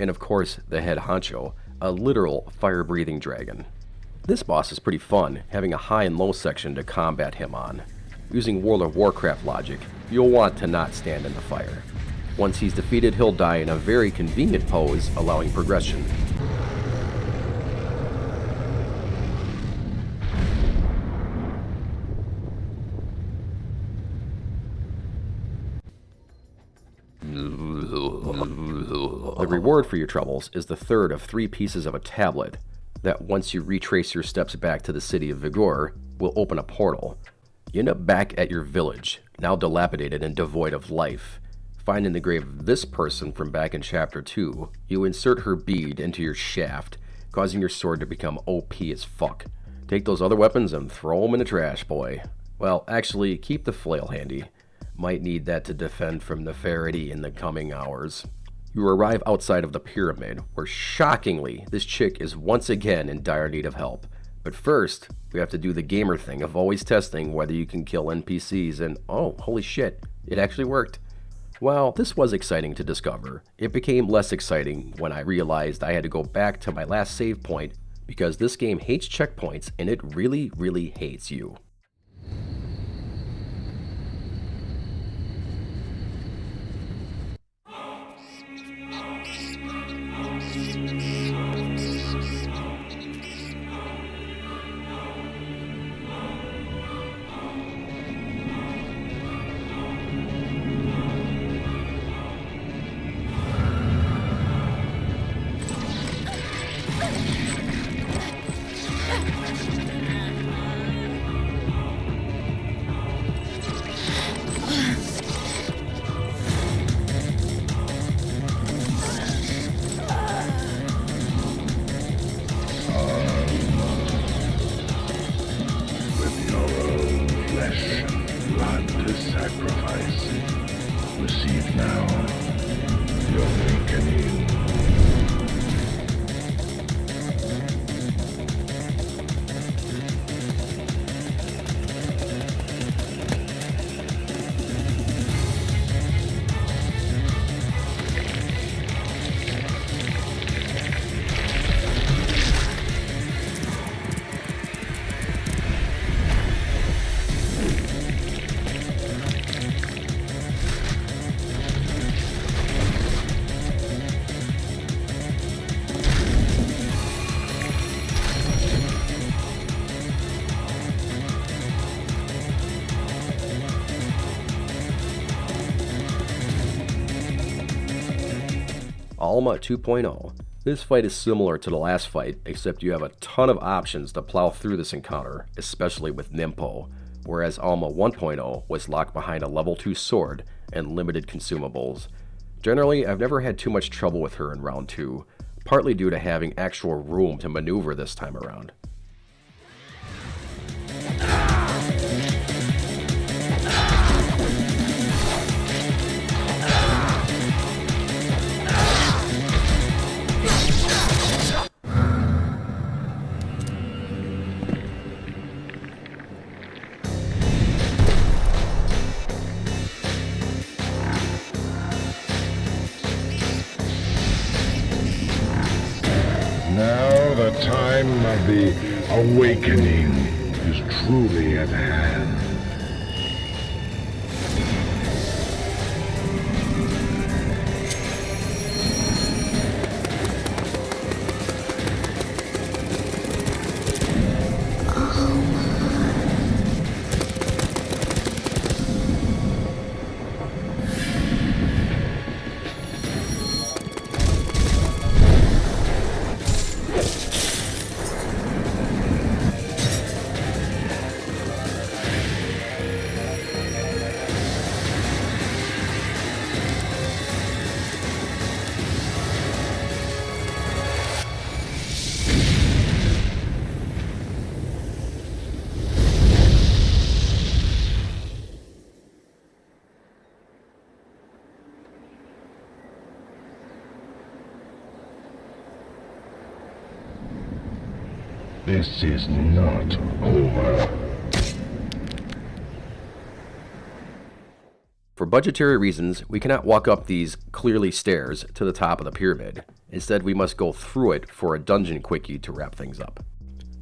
and of course the head honcho, a literal fire-breathing dragon. This boss is pretty fun, having a high and low section to combat him on. Using World of Warcraft logic, you'll want to not stand in the fire. Once he's defeated, he'll die in a very convenient pose, allowing progression. The reward for your troubles is the third of 3 pieces of a tablet that, once you retrace your steps back to the city of Vigor, will open a portal. You end up back at your village, now dilapidated and devoid of life. Finding the grave of this person from back in Chapter 2, you insert her bead into your shaft, causing your sword to become OP as fuck. Take those other weapons and throw them in the trash, boy. Well, actually, keep the flail handy. Might need that to defend from Neferity in the coming hours. You arrive outside of the pyramid, where shockingly, this chick is once again in dire need of help. But first, we have to do the gamer thing of always testing whether you can kill NPCs, and oh, holy shit, it actually worked. While this was exciting to discover, it became less exciting when I realized I had to go back to my last save point because this game hates checkpoints and it really, really hates you. Receive now your awakening. Alma 2.0. This fight is similar to the last fight, except you have a ton of options to plow through this encounter, especially with Nimpo, whereas Alma 1.0 was locked behind a level 2 sword and limited consumables. Generally, I've never had too much trouble with her in round 2, partly due to having actual room to maneuver this time around. Now the time of the awakening is truly at hand. This is not over. For budgetary reasons, we cannot walk up these clearly stairs to the top of the pyramid. Instead, we must go through it for a dungeon quickie to wrap things up.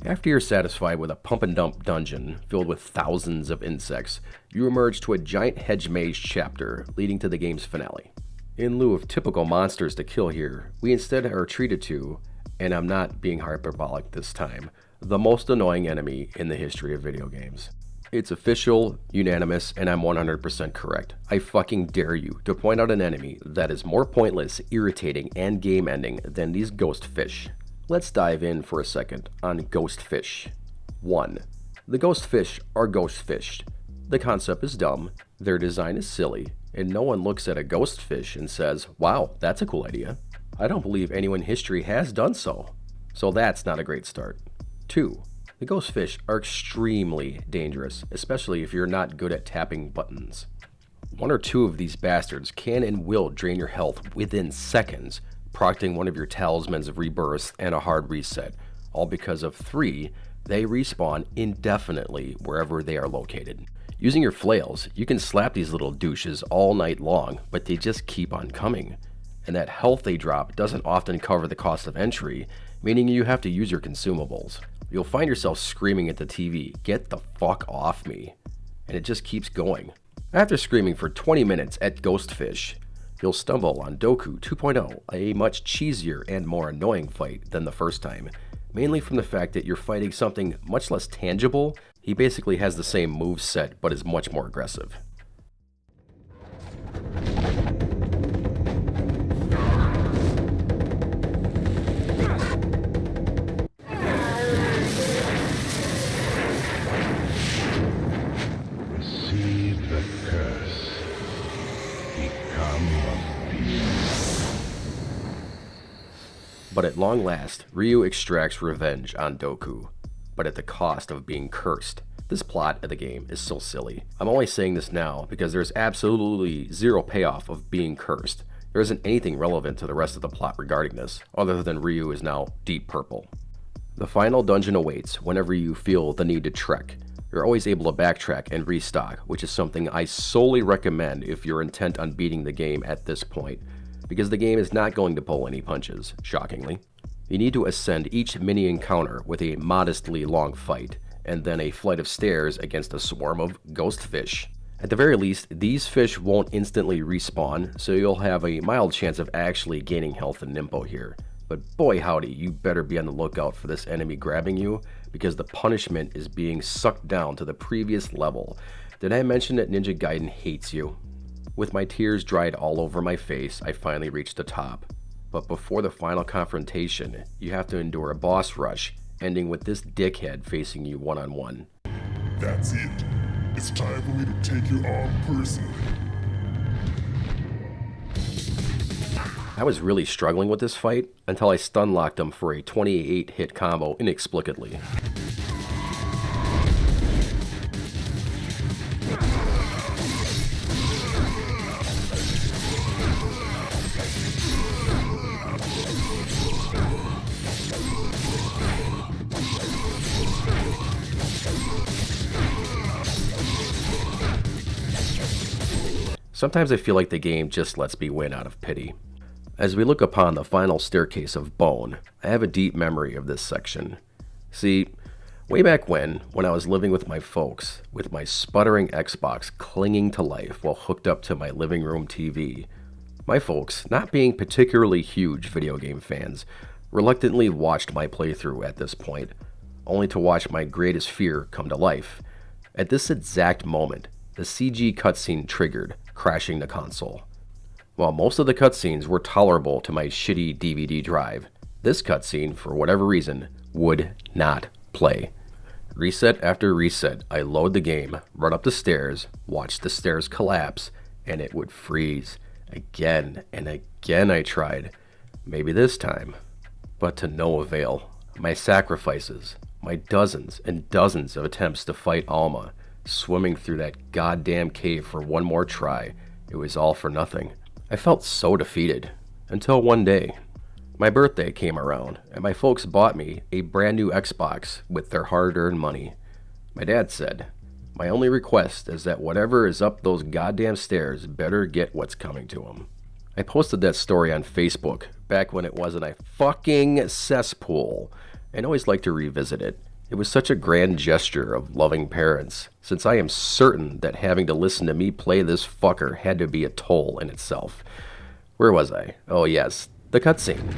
After you're satisfied with a pump-and-dump dungeon filled with thousands of insects, you emerge to a giant hedge maze chapter leading to the game's finale. In lieu of typical monsters to kill here, we instead are treated to, and I'm not being hyperbolic this time, the most annoying enemy in the history of video games. It's official, unanimous, and I'm 100% correct. I fucking dare you to point out an enemy that is more pointless, irritating, and game-ending than these ghostfish. Let's dive in for a second on ghostfish. 1. The ghostfish are ghostfish. The concept is dumb, their design is silly, and no one looks at a ghostfish and says, wow, that's a cool idea. I don't believe anyone in history has done so. So that's not a great start. 2. The ghostfish are extremely dangerous, especially if you're not good at tapping buttons. 1 or 2 of these bastards can and will drain your health within seconds, procting one of your talismans of rebirth and a hard reset, all because of 3, they respawn indefinitely wherever they are located. Using your flails, you can slap these little douches all night long, but they just keep on coming. And that health they drop doesn't often cover the cost of entry, meaning you have to use your consumables. You'll find yourself screaming at the TV, "Get the fuck off me!" And it just keeps going. After screaming for 20 minutes at Ghostfish, you'll stumble on Doku 2.0, a much cheesier and more annoying fight than the first time, mainly from the fact that you're fighting something much less tangible. He basically has the same move set, but is much more aggressive. Receive the curse. Become a beast. But at long last, Ryu extracts revenge on Doku, but at the cost of being cursed. This plot of the game is so silly. I'm only saying this now because there's absolutely zero payoff of being cursed. There isn't anything relevant to the rest of the plot regarding this, other than Ryu is now deep purple. The final dungeon awaits whenever you feel the need to trek. You're always able to backtrack and restock, which is something I solely recommend if you're intent on beating the game at this point, because the game is not going to pull any punches, shockingly. You need to ascend each mini encounter with a modestly long fight, and then a flight of stairs against a swarm of ghostfish. At the very least, these fish won't instantly respawn, so you'll have a mild chance of actually gaining health and Nimpo here. But boy howdy, you better be on the lookout for this enemy grabbing you, because the punishment is being sucked down to the previous level. Did I mention that Ninja Gaiden hates you? With my tears dried all over my face, I finally reached the top. But before the final confrontation, you have to endure a boss rush, ending with this dickhead facing you one-on-one. That's it. It's time for me to take you on personally. I was really struggling with this fight until I stun-locked him for a 28-hit combo inexplicably. Sometimes I feel like the game just lets me win out of pity. As we look upon the final staircase of bone, I have a deep memory of this section. See, way back when I was living with my folks, with my sputtering Xbox clinging to life while hooked up to my living room TV, my folks, not being particularly huge video game fans, reluctantly watched my playthrough at this point, only to watch my greatest fear come to life. At this exact moment, the CG cutscene triggered, crashing the console. While most of the cutscenes were tolerable to my shitty DVD drive, this cutscene, for whatever reason, would not play. Reset after reset, I load the game, run up the stairs, watch the stairs collapse, and it would freeze. Again and again I tried. Maybe this time. But to no avail. My sacrifices, my dozens and dozens of attempts to fight Alma, swimming through that goddamn cave for one more try, it was all for nothing. I felt so defeated, until one day. My birthday came around, and my folks bought me a brand new Xbox with their hard-earned money. My dad said, "My only request is that whatever is up those goddamn stairs better get what's coming to him." I posted that story on Facebook back when it wasn't a fucking cesspool, and always like to revisit it. It was such a grand gesture of loving parents, since I am certain that having to listen to me play this fucker had to be a toll in itself. Where was I? Oh yes, the cutscene.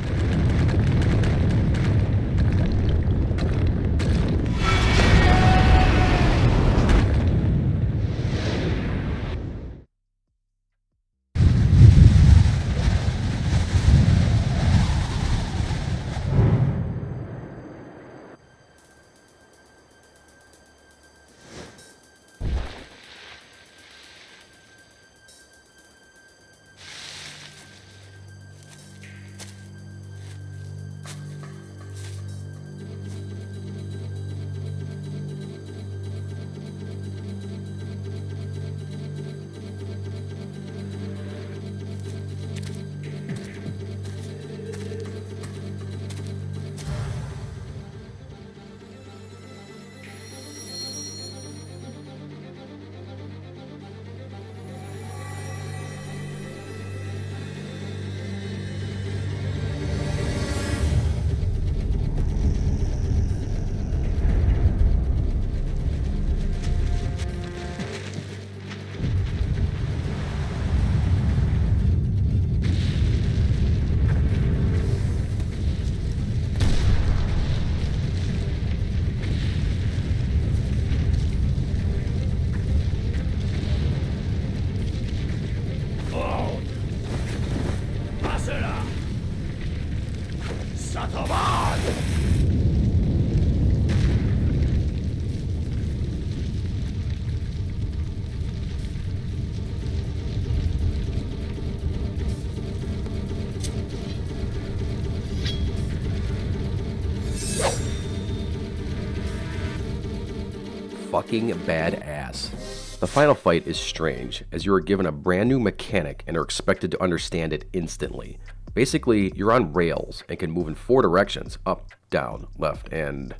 Fucking badass. The final fight is strange, as you are given a brand new mechanic and are expected to understand it instantly. Basically, you're on rails and can move in 4 directions, up, down, left, and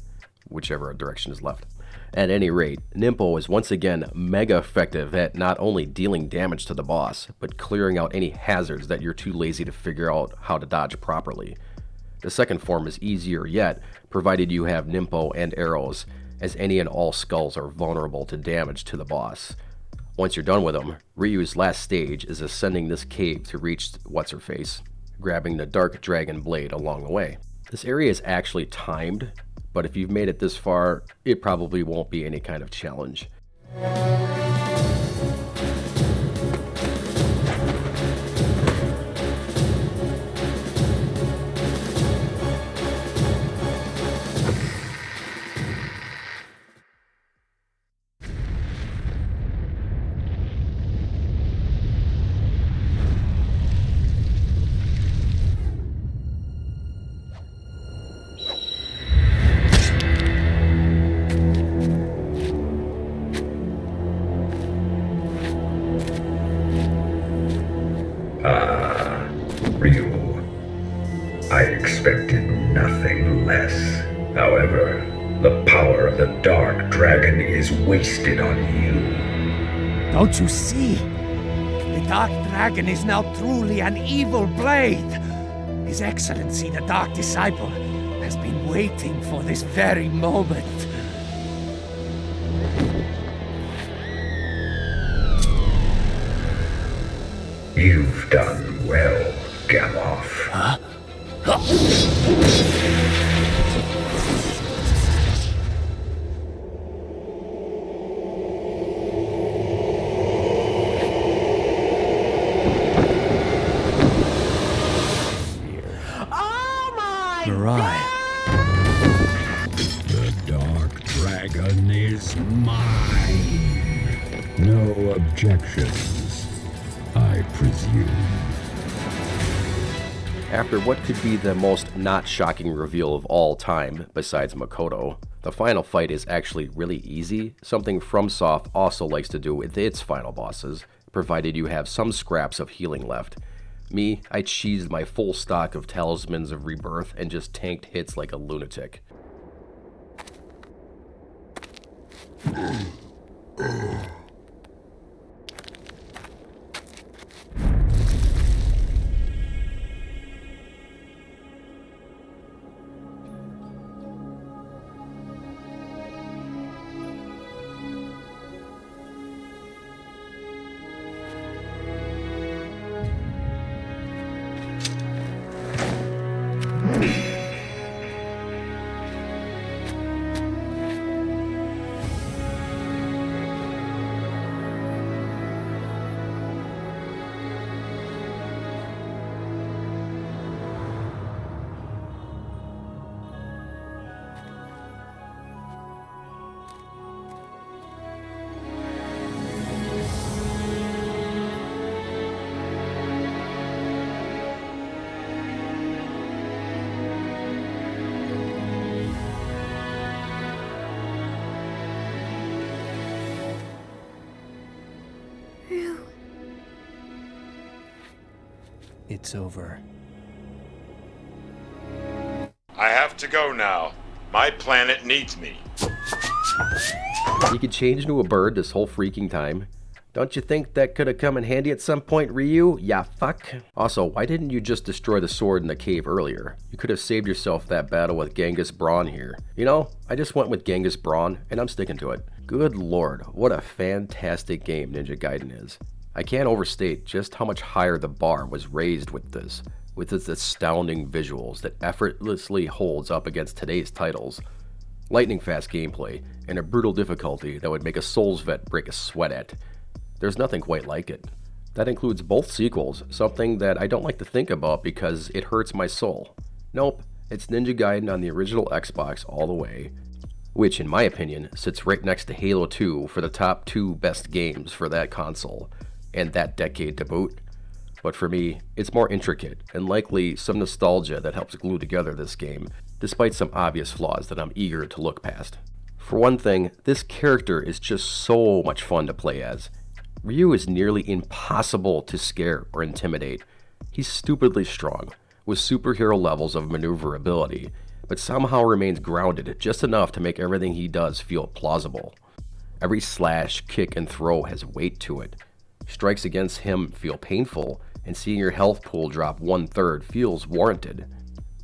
whichever direction is left. At any rate, Nimpo is once again mega effective at not only dealing damage to the boss, but clearing out any hazards that you're too lazy to figure out how to dodge properly. The second form is easier yet, provided you have Nimpo and arrows, as any and all skulls are vulnerable to damage to the boss. Once you're done with them, Ryu's last stage is ascending this cave to reach What's-Her-Face, grabbing the Dark Dragon Blade along the way. This area is actually timed, but if you've made it this far, it probably won't be any kind of challenge. Ryu, I expected nothing less. However, the power of the Dark Dragon is wasted on you. Don't you see? The Dark Dragon is now truly an evil blade. His Excellency, the Dark Disciple, has been waiting for this very moment. You've done well, Gamoth. Huh? Murai. The Dark Dragon is mine. No objections, I presume. After what could be the most not shocking reveal of all time, besides Makoto, the final fight is actually really easy, something FromSoft also likes to do with its final bosses, provided you have some scraps of healing left. Me, I cheesed my full stock of Talismans of Rebirth and just tanked hits like a lunatic. It's over. I have to go now. My planet needs me. You could change into a bird this whole freaking time. Don't you think that could have come in handy at some point, Ryu? Ya fuck. Also, why didn't you just destroy the sword in the cave earlier? You could have saved yourself that battle with Genghis Brawn here. You know, I just went with Genghis Brawn, and I'm sticking to it. Good lord, what a fantastic game Ninja Gaiden is. I can't overstate just how much higher the bar was raised with this, with its astounding visuals that effortlessly holds up against today's titles. Lightning fast gameplay, and a brutal difficulty that would make a Souls vet break a sweat at. There's nothing quite like it. That includes both sequels, something that I don't like to think about because it hurts my soul. Nope, it's Ninja Gaiden on the original Xbox all the way, which in my opinion sits right next to Halo 2 for the top 2 best games for that console, and that decade to boot. But for me, it's more intricate, and likely some nostalgia that helps glue together this game, despite some obvious flaws that I'm eager to look past. For one thing, this character is just so much fun to play as. Ryu is nearly impossible to scare or intimidate. He's stupidly strong, with superhero levels of maneuverability, but somehow remains grounded just enough to make everything he does feel plausible. Every slash, kick, and throw has weight to it. Strikes against him feel painful, and seeing your health pool drop 1/3 feels warranted.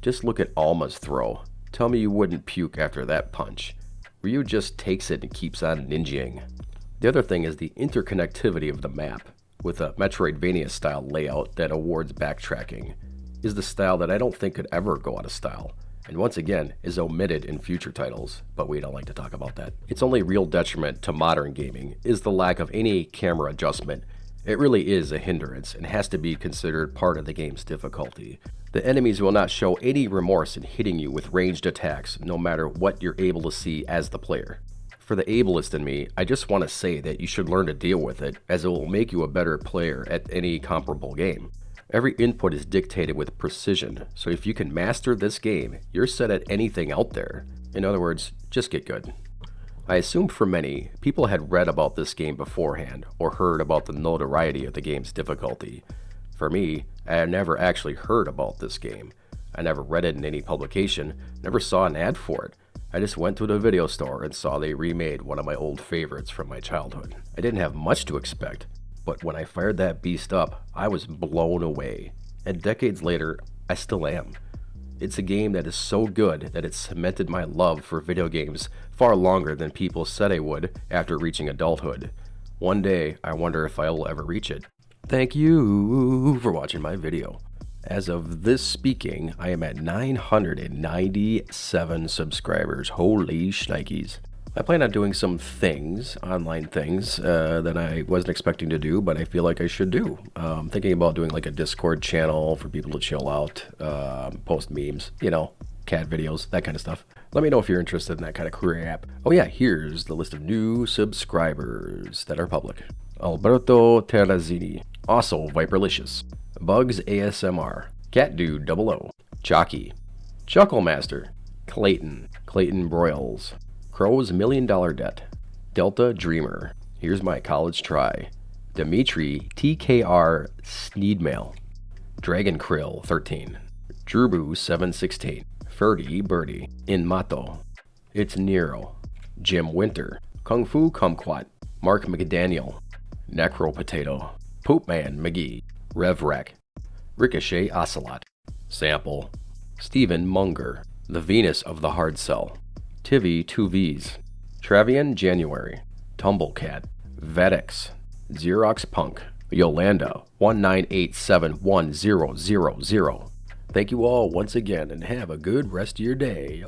Just look at Alma's throw. Tell me you wouldn't puke after that punch. Ryu just takes it and keeps on ninjaing. The other thing is the interconnectivity of the map, with a Metroidvania-style layout that awards backtracking, is the style that I don't think could ever go out of style, and once again is omitted in future titles, but we don't like to talk about that. Its only real detriment to modern gaming is the lack of any camera adjustment. It really is a hindrance and has to be considered part of the game's difficulty. The enemies will not show any remorse in hitting you with ranged attacks, no matter what you're able to see as the player. For the ableist in me, I just want to say that you should learn to deal with it, as it will make you a better player at any comparable game. Every input is dictated with precision, so if you can master this game, you're set at anything out there. In other words, just get good. I assume for many, people had read about this game beforehand, or heard about the notoriety of the game's difficulty. For me, I had never actually heard about this game. I never read it in any publication, never saw an ad for it. I just went to the video store and saw they remade one of my old favorites from my childhood. I didn't have much to expect, but when I fired that beast up, I was blown away. And decades later, I still am. It's a game that is so good that it cemented my love for video games far longer than people said I would after reaching adulthood. One day, I wonder if I will ever reach it. Thank you for watching my video. As of this speaking, I am at 997 subscribers. Holy shnikes. I plan on doing some things, online things, that I wasn't expecting to do, but I feel like I should do. Thinking about doing like a Discord channel for people to chill out, post memes, you know, cat videos, that kind of stuff. Let me know if you're interested in that kind of crap. Oh yeah, here's the list of new subscribers that are public. Alberto Terrazini, also Viperlicious, Bugs ASMR, Cat Dude 00, Jockey, Chucklemaster, Clayton Broyles, Crow's $1 Million Debt, Delta Dreamer, Here's My College Try, Dimitri TKR Sneedmail, Dragon Krill 13, Drubu 716, Ferdy Birdie, Inmato, It's Nero, Jim Winter, Kung Fu Kumquat, Mark McDaniel, Necro Potato, Poopman McGee, Revwreck, Ricochet Ocelot, Sample, Stephen Munger, The Venus of the Hard Cell, Tivy 2Vs, Travian January, Tumblecat, Vedex, Xerox Punk, Yolanda 198710000. Thank you all once again and have a good rest of your day.